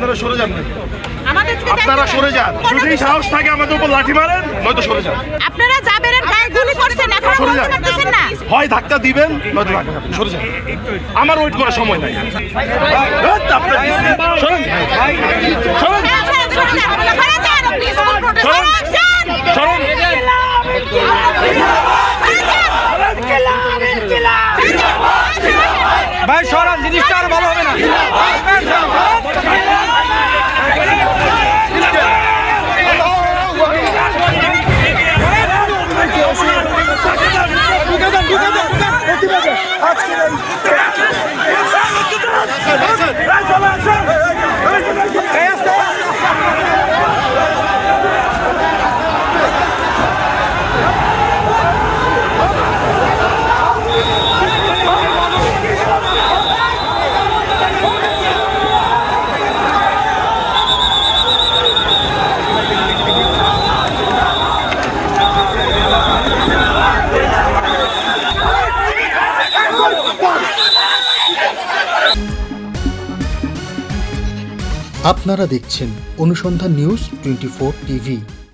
আপনারা সরে যান, আপনারা সরে যান। যদি সাহস থাকে আমাদের উপর লাঠি মারেন, নয়তো সরে যান। আপনারা যাবেন, গায়ে গুলি করছেন, এখন সরে বলতে যান, পারতেছেন না। হয় ধাক্কা দিবেন নয়তো ধাক্কা খাবেন। সরে যান, আমার ওয়েট করার সময় নাই। আপনারা সরেন, সরেন, ভাই সরান, জিনিসটা আর ভালো হবে না। আপনারা দেখছেন অনুসন্ধান নিউজ 24 টিভি।